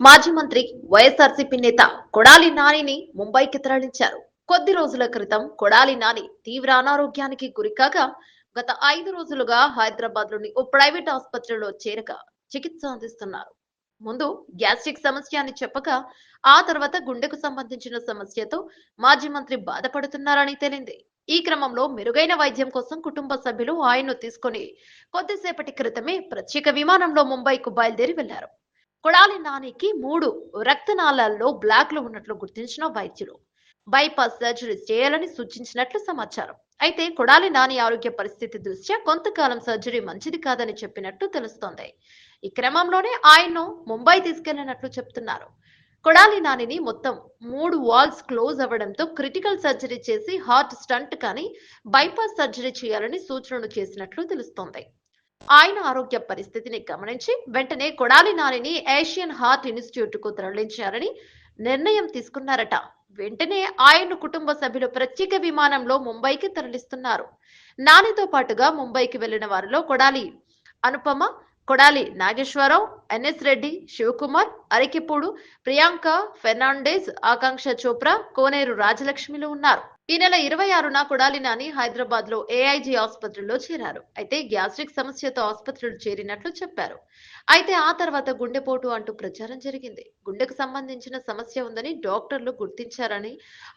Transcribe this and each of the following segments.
మాజీ మంత్రి వైఎస్ఆర్సీపీ నేత కొడాలి నానిని ముంబైకి తరలించారు. కొద్ది రోజుల క్రితం కొడాలి నాని తీవ్ర అనారోగ్యానికి గురికాగా గత 5 రోజులుగా హైదరాబాద్ లోని ఓ ప్రైవేట్ ఆసుపత్రిలో చేరగా చికిత్స అందిస్తున్నారు. ముందు గ్యాస్ట్రిక్ సమస్య అని చెప్పగా ఆ తర్వాత గుండెకు సంబంధించిన సమస్యతో మాజీ మంత్రి బాధపడుతున్నారని తేలింది. ఈ క్రమంలో మెరుగైన వైద్యం కోసం కుటుంబ సభ్యులు ఆయన్ను తీసుకుని కొద్దిసేపటి క్రితమే ప్రత్యేక విమానంలో ముంబైకు బయలుదేరి వెళ్లారు. కొడాలి నానికి 3 రక్తనాళాల్లో బ్లాక్లు ఉన్నట్లు గుర్తించిన వైద్యులు బైపాస్ సర్జరీ చేయాలని సూచించినట్లు సమాచారం. అయితే కొడాలి నాని ఆరోగ్య పరిస్థితి దృష్ట్యా కొంతకాలం సర్జరీ మంచిది కాదని చెప్పినట్టు తెలుస్తోంది. ఈ క్రమంలోనే ఆయన్ను ముంబై తీసుకెళ్లినట్లు చెప్తున్నారు. కొడాలి నానిని మొత్తం 3 వాల్స్ క్లోజ్ అవ్వడంతో క్రిటికల్ సర్జరీ చేసి హార్ట్ స్టంట్ కానీ బైపాస్ సర్జరీ చేయాలని సూచనలు చేసినట్లు తెలుస్తోంది. ఆయన ఆరోగ్య పరిస్థితిని గమనించి వెంటనే కొడాలి నానిని ఏషియన్ హార్ట్ ఇన్స్టిట్యూట్ కు తరలించారని నిర్ణయం తీసుకున్నారట. వెంటనే ఆయన్ను కుటుంబ సభ్యులు ప్రత్యేక విమానంలో ముంబైకి తరలిస్తున్నారు. నానితో పాటుగా ముంబైకి వెళ్లిన వారిలో కొడాలి అనుపమ, కొడాలి నాగేశ్వరరావు, ఎన్ఎస్ రెడ్డి, శివకుమార్, అరికెపూడు, ప్రియాంక ఫెర్నాండెజ్, ఆకాంక్ష చోప్రా, కోనేరు రాజలక్ష్మిలు ఉన్నారు. ఈ నెల 26న కొడాలి నాని హైదరాబాద్ లో ఏఐజీ ఆసుపత్రిలో చేరారు. అయితే గ్యాస్ట్రిక్ సమస్యతో ఆసుపత్రిలో చేరినట్లు చెప్పారు. అయితే ఆ తర్వాత గుండెపోటు అంటూ ప్రచారం జరిగింది. గుండెకు సంబంధించిన సమస్య ఉందని డాక్టర్లు గుర్తించారని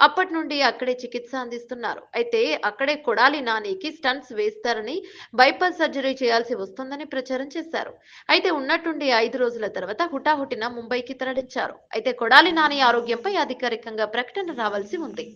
అప్పటి నుండి అక్కడే చికిత్స అందిస్తున్నారు. అయితే అక్కడే కొడాలి నానికి స్టంట్స్ వేస్తారని బైపాస్ సర్జరీ చేయాల్సి వస్తుందని ప్రచారం చేశారు. అయితే ఉన్నట్టుండి 5 రోజుల తర్వాత హుటాహుటిన ముంబైకి తరలించారు. అయితే కొడాలి నాని ఆరోగ్యంపై అధికారికంగా ప్రకటన రావాల్సి ఉంది.